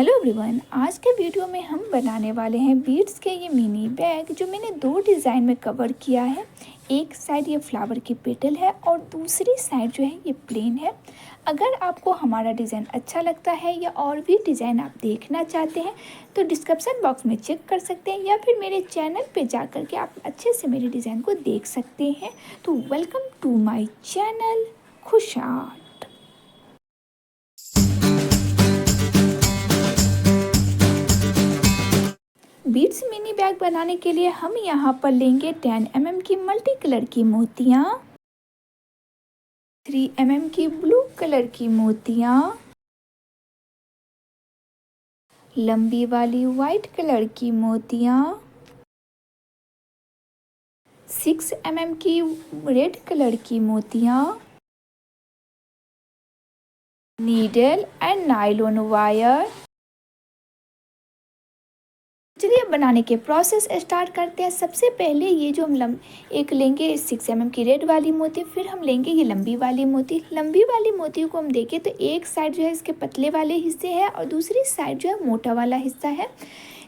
Hello everyone, आज के video में हम बनाने वाले हैं बीड्स के ये मिनी बैग जो मैंने दो डिज़ाइन में कवर किया है। एक साइड ये फ्लावर की पेटल है और दूसरी साइड जो है ये प्लेन है। अगर आपको हमारा डिज़ाइन अच्छा लगता है या और भी डिज़ाइन आप देखना चाहते हैं तो डिस्क्रिप्शन बॉक्स में चेक कर सकते हैं या फिर मेरे चैनल पे जा कर के आप अच्छे से मेरे डिज़ाइन को देख सकते हैं। तो welcome to my channel Khushal. Beads mini bag बनाने के लिए हम यहाँ पर लेंगे 10 mm की मल्टी कलर की मोतियाँ, 3 mm की ब्लू कलर की मोतियाँ, लंबी वाली वाइट कलर की मोतियाँ, 6 mm की रेड कलर की मोतियाँ, नीडल एंड नायलॉन वायर। चलिए बनाने के प्रोसेस स्टार्ट करते हैं। सबसे पहले ये जो हम एक लेंगे 6 mm की रेड वाली मोती, फिर हम लेंगे ये लंबी वाली मोती। लंबी वाली मोती को हम देखें तो एक साइड जो है इसके पतले वाले हिस्से है और दूसरी साइड जो है मोटा वाला हिस्सा है।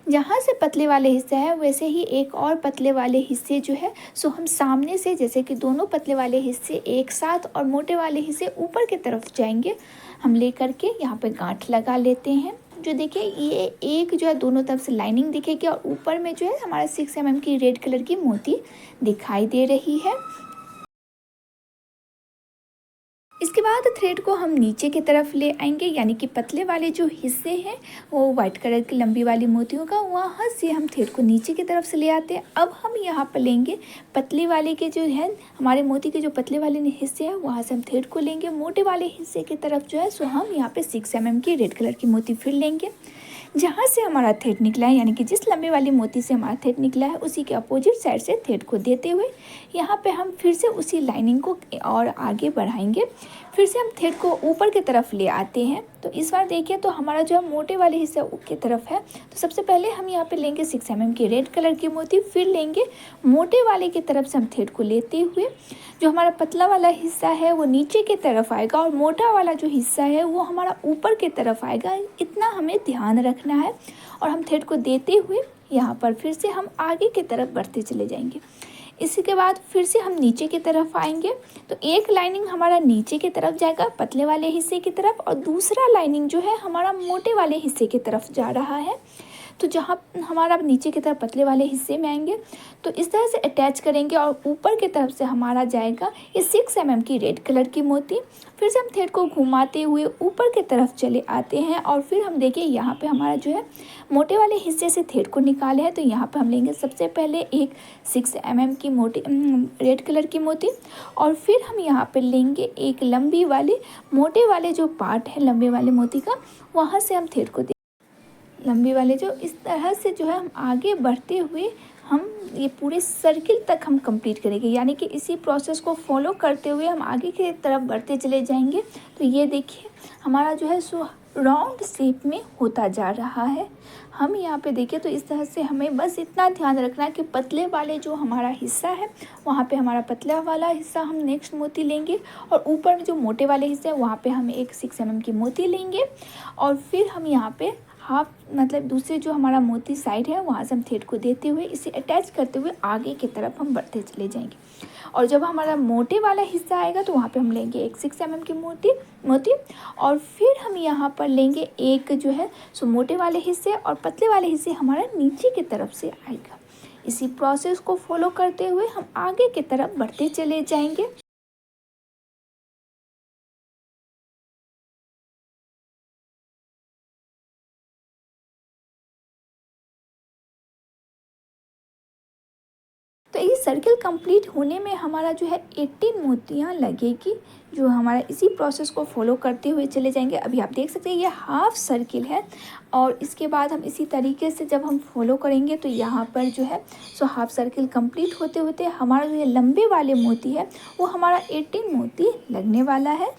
जहाँ से पतले वाले हिस्से है वैसे ही एक और पतले वाले हिस्से जो है सो हम सामने से, जैसे कि दोनों पतले वाले हिस्से एक साथ और मोटे वाले हिस्से ऊपर की तरफ जाएंगे, हम ले करके यहाँ पे गांठ लगा लेते हैं। जो देखिए ये एक जो है दोनों तरफ से लाइनिंग दिखेगी और ऊपर में जो है हमारा 6 mm की रेड कलर की मोती दिखाई दे रही है। इसके बाद थ्रेड को हम नीचे की तरफ ले आएंगे, यानी कि पतले वाले जो हिस्से हैं वो वाइट कलर की लंबी वाली मोतियों का, वहाँ से हम थ्रेड को नीचे की तरफ से ले आते हैं। अब हम यहाँ पर लेंगे पतले वाले के जो है हमारे मोती के जो पतले वाले हिस्से हैं वहाँ से हम थ्रेड को लेंगे। मोटे वाले हिस्से की तरफ जो है सो हम यहाँ पे 6 mm की रेड कलर की मोती फिर लेंगे। जहाँ से हमारा थ्रेड निकला है, यानी कि जिस लंबे वाली मोती से हमारा थ्रेड निकला है उसी के अपोजिट साइड से थ्रेड को देते हुए यहाँ पे हम फिर से उसी लाइनिंग को और आगे बढ़ाएंगे। फिर से हम थ्रेड को ऊपर की तरफ ले आते हैं। तो इस बार देखिए तो हमारा जो है मोटे वाले हिस्से की तरफ है। तो सबसे पहले हम यहाँ पे लेंगे 6 mm की रेड कलर की मोती, फिर लेंगे मोटे वाले की तरफ से हम थ्रेड को लेते हुए जो हमारा पतला वाला हिस्सा है वो नीचे की तरफ आएगा और मोटा वाला जो हिस्सा है वो हमारा ऊपर की तरफ आएगा। इतना हमें ध्यान रखना है और हम थ्रेड को देते हुए यहाँ पर फिर से हम आगे की तरफ बढ़ते चले जाएंगे। इसके बाद फिर से हम नीचे की तरफ आएंगे। तो एक लाइनिंग हमारा नीचे की तरफ जाएगा पतले वाले हिस्से की तरफ और दूसरा लाइनिंग जो है हमारा मोटे वाले हिस्से की तरफ जा रहा है। तो जहाँ हमारा नीचे की तरफ पतले वाले हिस्से में आएंगे तो इस तरह से अटैच करेंगे और ऊपर की तरफ से हमारा जाएगा ये 6 mm की रेड कलर की मोती। फिर से हम थ्रेड को घुमाते हुए ऊपर की तरफ चले आते हैं और फिर हम देखिए यहाँ पे हमारा जो है मोटे वाले हिस्से से थ्रेड को निकाले हैं। तो यहाँ पे हम लेंगे सबसे पहले एक 6 mm की मोटी रेड कलर की मोती और फिर हम यहाँ पे लेंगे एक लंबी वाले मोटे वाले जो पार्ट है लंबे वाले मोती का, वहाँ से हम थ्रेड को लंबी वाले जो इस तरह से जो है हम आगे बढ़ते हुए हम ये पूरे सर्किल तक हम कंप्लीट करेंगे, यानी कि इसी प्रोसेस को फॉलो करते हुए हम आगे की तरफ बढ़ते चले जाएंगे। तो ये देखिए हमारा जो है सो राउंड शेप में होता जा रहा है। हम यहाँ पे देखिए तो इस तरह से हमें बस इतना ध्यान रखना है कि पतले वाले जो हमारा हिस्सा है वहाँ पे हमारा पतला वाला हिस्सा हम नेक्स्ट मोती लेंगे और ऊपर में जो मोटे वाले हिस्से हैं वहाँ पे हम एक 6 mm की मोती लेंगे और फिर हम यहाँ पे हाफ मतलब दूसरे जो हमारा मोती साइड है वहाँ से हम थ्रेड को देते हुए इसे अटैच करते हुए आगे की तरफ हम बढ़ते चले जाएंगे। और जब हमारा मोटे वाला हिस्सा आएगा तो वहाँ पे हम लेंगे एक 6 mm की मोती और फिर हम यहाँ पर लेंगे एक जो है सो मोटे वाले हिस्से और पतले वाले हिस्से हमारा नीचे की तरफ से आएगा। इसी प्रोसेस को फॉलो करते हुए हम आगे की तरफ बढ़ते चले जाएंगे। तो ये सर्किल कंप्लीट होने में हमारा जो है 18 मोतियाँ लगेगी, जो हमारा इसी प्रोसेस को फॉलो करते हुए चले जाएंगे। अभी आप देख सकते हैं ये हाफ सर्किल है और इसके बाद हम इसी तरीके से जब हम फॉलो करेंगे तो यहाँ पर जो है सो हाफ सर्किल कंप्लीट होते होते हमारा जो ये लंबे वाले मोती है वो हमारा 18 मोती लगने वाला है।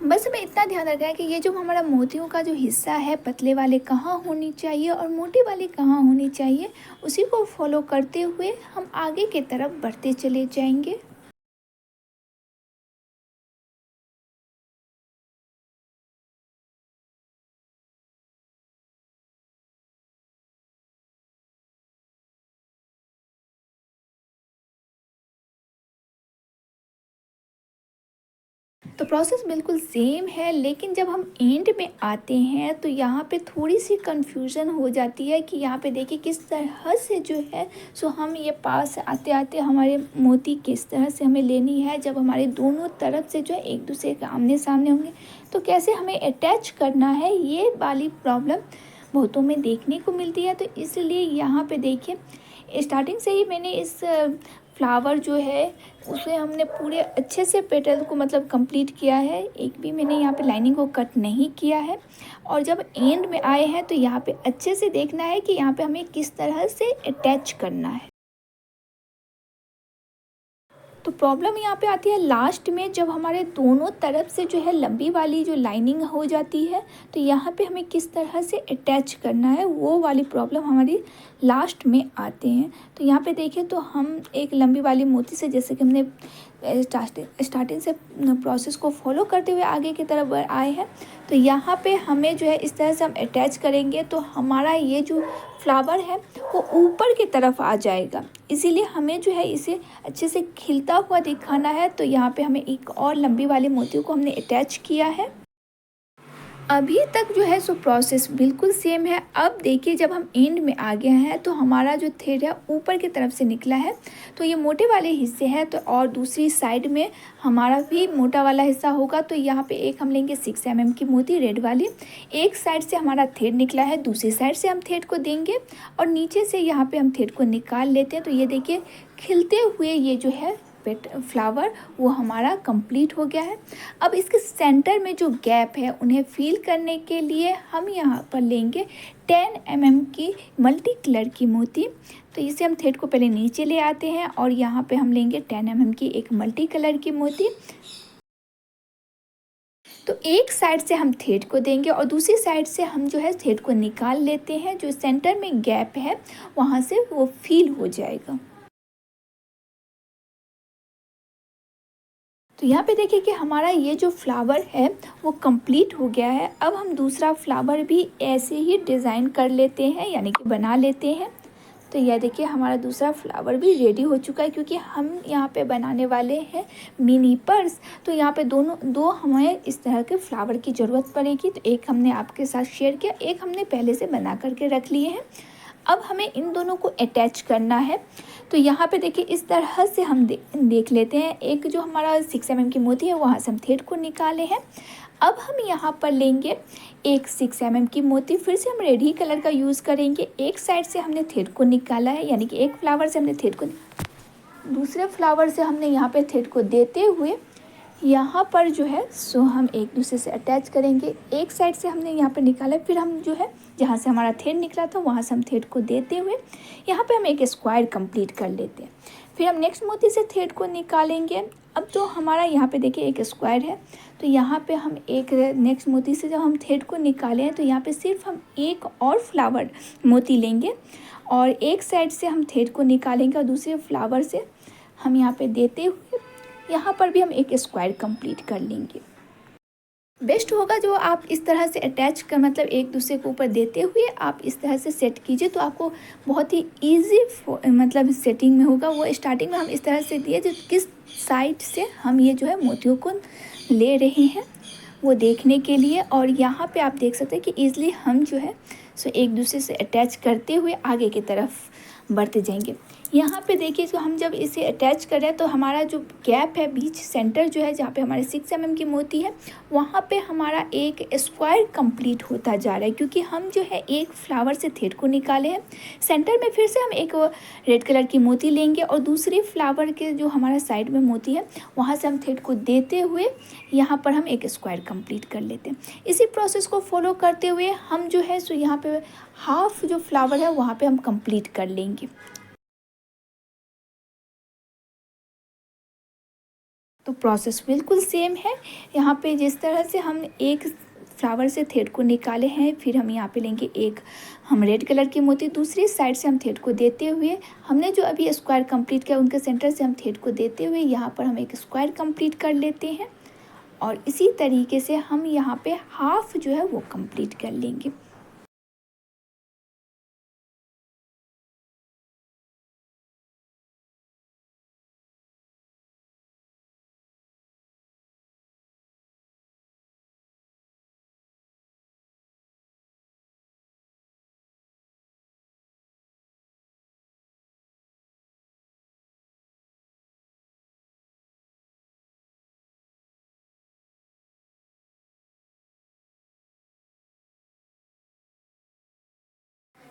बस हमें इतना ध्यान रखना है कि ये जो हमारा मोतियों का जो हिस्सा है पतले वाले कहाँ होनी चाहिए और मोटे वाले कहाँ होनी चाहिए, उसी को फॉलो करते हुए हम आगे की तरफ बढ़ते चले जाएंगे। तो प्रोसेस बिल्कुल सेम है, लेकिन जब हम एंड में आते हैं तो यहाँ पे थोड़ी सी कंफ्यूजन हो जाती है कि यहाँ पे देखिए किस तरह से जो है सो हम ये पास आते आते हमारे मोती किस तरह से हमें लेनी है। जब हमारे दोनों तरफ से जो है एक दूसरे के आमने सामने होंगे तो कैसे हमें अटैच करना है, ये वाली प्रॉब्लम बहुतों में देखने को मिलती है। तो इसलिए यहाँ पे देखिए स्टार्टिंग से ही मैंने इस फ्लावर जो है उसे हमने पूरे अच्छे से पेटल को मतलब कंप्लीट किया है। एक भी मैंने यहाँ पे लाइनिंग को कट नहीं किया है। और जब एंड में आए हैं तो यहाँ पे अच्छे से देखना है कि यहाँ पे हमें किस तरह से अटैच करना है। तो प्रॉब्लम यहाँ पे आती है लास्ट में, जब हमारे दोनों तरफ से जो है लंबी वाली जो लाइनिंग हो जाती है तो यहाँ पे हमें किस तरह से अटैच करना है, वो वाली प्रॉब्लम हमारी लास्ट में आते हैं। तो यहाँ पे देखिए तो हम एक लंबी वाली मोती से, जैसे कि हमने स्टार्टिंग से प्रोसेस को फॉलो करते हुए आगे की तरफ आए हैं, तो यहाँ पे हमें जो है इस तरह से हम अटैच करेंगे तो हमारा ये जो फ्लावर है वो ऊपर की तरफ आ जाएगा। इसीलिए हमें जो है इसे अच्छे से खिलता हुआ दिखाना है। तो यहाँ पे हमें एक और लंबी वाली मोतियों को हमने अटैच किया है। अभी तक जो है सो प्रोसेस बिल्कुल सेम है। अब देखिए जब हम एंड में आ गए हैं तो हमारा जो थ्रेड है ऊपर की तरफ से निकला है, तो ये मोटे वाले हिस्से हैं। तो और दूसरी साइड में हमारा भी मोटा वाला हिस्सा होगा। तो यहाँ पे एक हम लेंगे 6 mm की मोती रेड वाली। एक साइड से हमारा थ्रेड निकला है, दूसरी साइड से हम थ्रेड को देंगे और नीचे से यहाँ पे हम थ्रेड को निकाल लेते हैं। तो ये देखिए खिलते हुए ये जो है पेट फ्लावर वो हमारा कंप्लीट हो गया है। अब इसके सेंटर में जो गैप है उन्हें फिल करने के लिए हम यहाँ पर लेंगे 10 mm की मल्टी कलर की मोती। तो इसे हम थ्रेड को पहले नीचे ले आते हैं और यहाँ पे हम लेंगे 10 mm की एक मल्टी कलर की मोती। तो एक साइड से हम थ्रेड को देंगे और दूसरी साइड से हम जो है थ्रेड को निकाल लेते हैं। जो सेंटर में गैप है वहाँ से वो फिल हो जाएगा। तो यहाँ पे देखिए कि हमारा ये जो फ्लावर है वो कंप्लीट हो गया है। अब हम दूसरा फ्लावर भी ऐसे ही डिज़ाइन कर लेते हैं, यानी कि बना लेते हैं। तो यह देखिए हमारा दूसरा फ्लावर भी रेडी हो चुका है, क्योंकि हम यहाँ पे बनाने वाले हैं मिनी पर्स। तो यहाँ पे दो हमें इस तरह के फ्लावर की ज़रूरत पड़ेगी। तो एक हमने आपके साथ शेयर किया, एक हमने पहले से बना करके रख लिए हैं। अब हमें इन दोनों को अटैच करना है। तो यहाँ पे देखिए इस तरह से हम देख लेते हैं। एक जो हमारा 6 mm की मोती है वहाँ से हम थ्रेड को निकाले हैं। अब हम यहाँ पर लेंगे एक 6 mm की मोती, फिर से हम रेड ही कलर का यूज़ करेंगे। एक साइड से हमने थ्रेड को निकाला है, यानी कि एक फ्लावर से हमने थ्रेड को, दूसरे फ्लावर से हमने यहाँ पे थ्रेड को देते हुए यहाँ पर जो है सो हम एक दूसरे से अटैच करेंगे। एक साइड से हमने यहाँ पर निकाला, फिर हम जो है जहाँ से हमारा थ्रेड निकला था वहाँ से हम थ्रेड को देते हुए यहाँ पे हम एक स्क्वायर कंप्लीट कर लेते हैं। फिर हम नेक्स्ट मोती से थ्रेड को निकालेंगे। अब तो हमारा यहाँ पे देखिए एक स्क्वायर है, तो यहाँ पे हम एक नेक्स्ट मोती से जब हम थ्रेड को निकाले हैं तो यहाँ पे सिर्फ हम एक और फ्लावर मोती लेंगे और एक साइड से हम थ्रेड को निकालेंगे और दूसरे फ्लावर से हम यहाँ पे देते हुए यहाँ पर भी हम एक स्क्वायर कंप्लीट कर लेंगे। बेस्ट होगा जो आप इस तरह से अटैच कर मतलब एक दूसरे के ऊपर देते हुए आप इस तरह से सेट कीजिए, तो आपको बहुत ही इजी मतलब सेटिंग में होगा। वो स्टार्टिंग में हम इस तरह से दिए जो किस साइड से हम ये जो है मोतियों को ले रहे हैं वो देखने के लिए। और यहाँ पे आप देख सकते हैं कि ईज़िली हम जो है सो एक दूसरे से अटैच करते हुए आगे की तरफ बढ़ते जाएंगे। यहाँ पे देखिए तो हम जब इसे अटैच करें तो हमारा जो गैप है बीच सेंटर जो है जहाँ पे हमारे 6 mm की मोती है वहाँ पे हमारा एक स्क्वायर कंप्लीट होता जा रहा है, क्योंकि हम जो है एक फ्लावर से थ्रेड को निकाले हैं। सेंटर में फिर से हम एक रेड कलर की मोती लेंगे और दूसरे फ्लावर के जो हमारा साइड में मोती है वहाँ से हम थ्रेड को देते हुए यहाँ पर हम एक स्क्वायर कंप्लीट कर लेते हैं। इसी प्रोसेस को फॉलो करते हुए हम जो है सो यहाँ पे हाफ जो फ्लावर है वहाँ पे हम कंप्लीट कर लेंगे। तो प्रोसेस बिल्कुल सेम है। यहाँ पे जिस तरह से हम एक फ्लावर से थ्रेड को निकाले हैं, फिर हम यहाँ पे लेंगे एक हम रेड कलर की मोती, दूसरी साइड से हम थ्रेड को देते हुए हमने जो अभी स्क्वायर कंप्लीट किया उनके सेंटर से हम थ्रेड को देते हुए यहाँ पर हम एक स्क्वायर कंप्लीट कर लेते हैं और इसी तरीके से हम यहाँ पे हाफ जो है वो कंप्लीट कर लेंगे।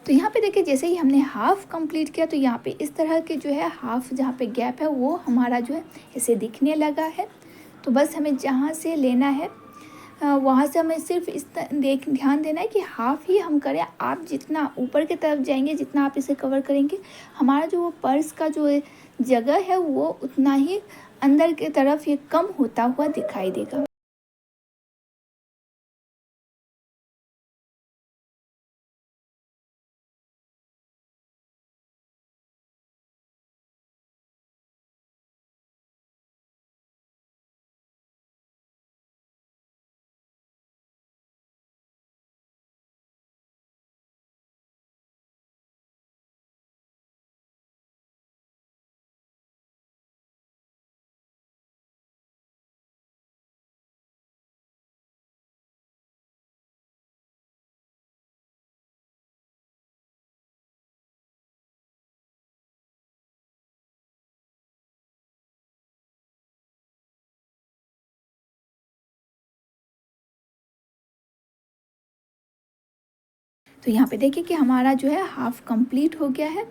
तो यहाँ पे देखिए जैसे ही हमने हाफ़ कंप्लीट किया तो यहाँ पे इस तरह के जो है हाफ़ जहाँ पे गैप है वो हमारा जो है ऐसे दिखने लगा है। तो बस हमें जहाँ से लेना है वहाँ से हमें सिर्फ ध्यान देना है कि हाफ़ ही हम करें। आप जितना ऊपर की तरफ जाएंगे, जितना आप इसे कवर करेंगे, हमारा जो वो पर्स का जो जगह है वो उतना ही अंदर की तरफ ये कम होता हुआ दिखाई देगा। तो यहाँ पे देखिए कि हमारा जो है हाफ़ कंप्लीट हो गया है।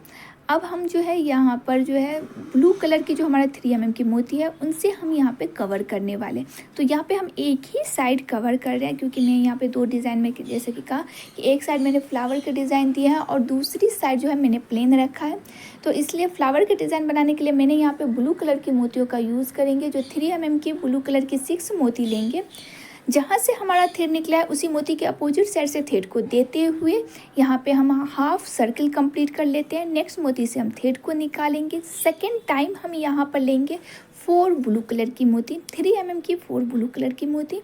अब हम जो है यहाँ पर जो है ब्लू कलर की जो हमारा 3 mm की मोती है उनसे हम यहाँ पे कवर करने वाले। तो यहाँ पे हम एक ही साइड कवर कर रहे हैं क्योंकि मैं यहाँ पे 2 डिज़ाइन में जैसे कि कहा कि एक साइड मैंने फ्लावर का डिज़ाइन दिया है और दूसरी साइड जो है मैंने प्लेन रखा है। तो इसलिए फ्लावर के डिज़ाइन बनाने के लिए मैंने यहाँ पे ब्लू कलर की मोतियों का यूज़ करेंगे। जो 3 mm की ब्लू कलर की 6 मोती लेंगे, जहाँ से हमारा थ्रेड निकला है उसी मोती के अपोजिट साइड से थ्रेड को देते हुए यहाँ पे हम हाफ सर्कल कंप्लीट कर लेते हैं। नेक्स्ट मोती से हम थ्रेड को निकालेंगे। सेकेंड टाइम हम यहाँ पर लेंगे 4 ब्लू कलर की मोती, 3 mm की 4 ब्लू कलर की मोती,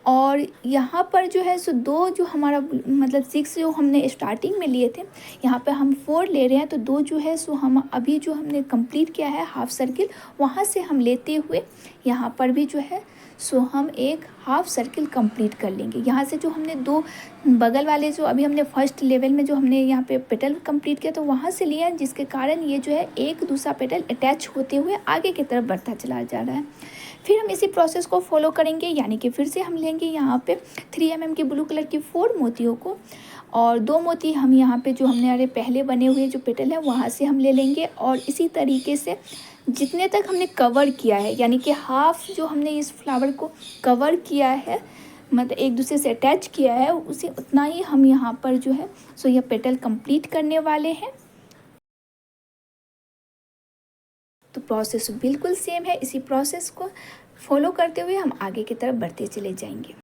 और यहाँ पर जो है सो 2 जो हमारा मतलब 6 जो हमने स्टार्टिंग में लिए थे, यहाँ पे हम 4 ले रहे हैं। तो 2 जो है सो हम अभी जो हमने कंप्लीट किया है हाफ सर्किल, वहाँ से हम लेते हुए यहाँ पर भी जो है सो हम एक हाफ सर्किल कंप्लीट कर लेंगे। यहाँ से जो हमने 2 बगल वाले जो अभी हमने फर्स्ट लेवल में जो हमने यहाँ पे पेटल कंप्लीट किया तो वहाँ से लिया, जिसके कारण ये जो है एक दूसरा पेटल अटैच होते हुए आगे की तरफ बढ़ता चला जा रहा है। फिर हम इसी प्रोसेस को फॉलो करेंगे, यानी कि फिर से हम लेंगे यहाँ पे 3 mm की ब्लू कलर की 4 मोतियों को और 2 मोती हम यहाँ पे जो हमने पहले बने हुए जो पेटल है वहाँ से हम ले लेंगे और इसी तरीके से जितने तक हमने कवर किया है, यानी कि हाफ जो हमने इस फ्लावर को कवर किया है, मतलब एक दूसरे से अटैच किया है, उसे उतना ही हम यहाँ पर जो है सो यह पेटल कंप्लीट करने वाले हैं। तो प्रोसेस बिल्कुल सेम है। इसी प्रोसेस को फॉलो करते हुए हम आगे की तरफ बढ़ते चले जाएंगे।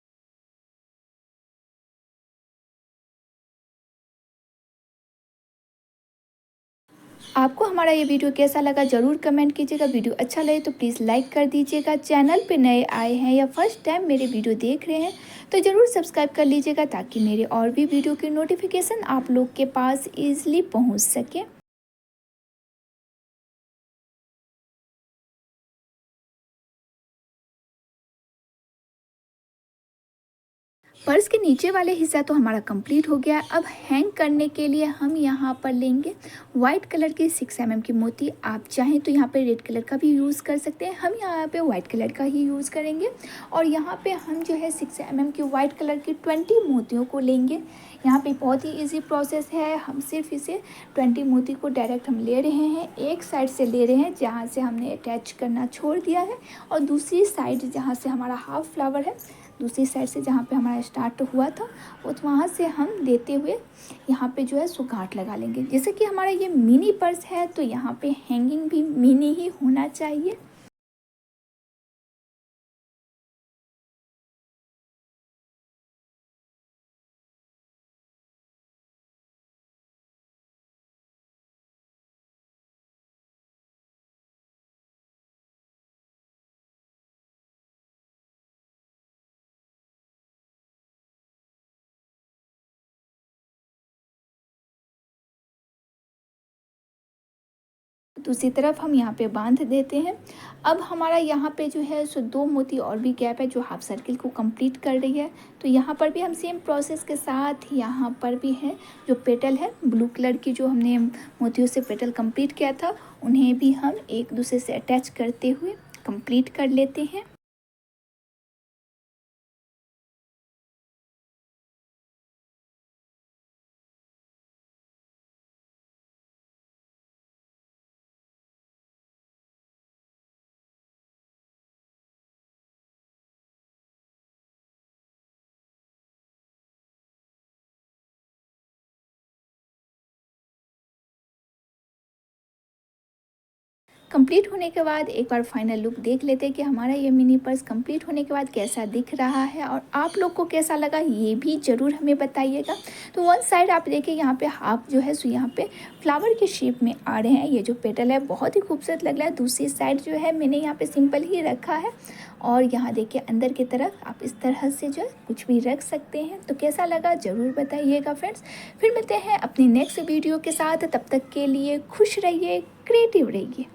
आपको हमारा ये वीडियो कैसा लगा ज़रूर कमेंट कीजिएगा। वीडियो अच्छा लगे तो प्लीज़ लाइक कर दीजिएगा। चैनल पे नए आए हैं या फर्स्ट टाइम मेरे वीडियो देख रहे हैं तो ज़रूर सब्सक्राइब कर लीजिएगा ताकि मेरे और भी वीडियो की नोटिफिकेशन आप लोग के पास ईजिली पहुँच सके। पर्स के नीचे वाले हिस्सा तो हमारा कंप्लीट हो गया है। अब हैंग करने के लिए हम यहाँ पर लेंगे वाइट कलर की 6 mm की मोती। आप चाहें तो यहाँ पे रेड कलर का भी यूज़ कर सकते हैं, हम यहाँ पे वाइट कलर का ही यूज़ करेंगे। और यहाँ पे हम जो है 6 mm की वाइट कलर की 20 मोतियों को लेंगे। यहाँ पे बहुत ही इजी प्रोसेस है, हम सिर्फ इसे 20 मोती को डायरेक्ट हम ले रहे हैं, एक साइड से ले रहे हैं जहाँ से हमने अटैच करना छोड़ दिया है और दूसरी साइड जहाँ से हमारा हाफ फ्लावर है, दूसरी साइड से जहाँ पे हमारा स्टार्ट हुआ था वो वहाँ से हम देते हुए यहाँ पे जो है सो गांठ लगा लेंगे। जैसे कि हमारा ये मिनी पर्स है तो यहाँ पे हैंगिंग भी मिनी ही होना चाहिए। दूसरी तरफ हम यहाँ पे बांध देते हैं। अब हमारा यहाँ पे जो है सो 2 मोती और भी गैप है जो हाफ सर्किल को कंप्लीट कर रही है। तो यहाँ पर भी हम सेम प्रोसेस के साथ यहाँ पर भी है जो पेटल है ब्लू कलर की जो हमने मोतियों से पेटल कंप्लीट किया था, उन्हें भी हम एक दूसरे से अटैच करते हुए कंप्लीट कर लेते हैं। कंप्लीट होने के बाद एक बार फाइनल लुक देख लेते हैं कि हमारा ये मिनी पर्स कंप्लीट होने के बाद कैसा दिख रहा है और आप लोग को कैसा लगा ये भी ज़रूर हमें बताइएगा। तो वन साइड आप देखिए यहाँ पे हाफ जो है सो यहाँ पे फ्लावर के शेप में आ रहे हैं। ये जो पेटल है बहुत ही खूबसूरत लग रहा है। दूसरी साइड जो है मैंने यहाँ पे सिंपल ही रखा है और यहाँ देखिए अंदर की तरफ आप इस तरह से जो है कुछ भी रख सकते हैं। तो कैसा लगा ज़रूर बताइएगा फ्रेंड्स। फिर मिलते हैं अपनी नेक्स्ट वीडियो के साथ, तब तक के लिए खुश रहिए, क्रिएटिव रहिए।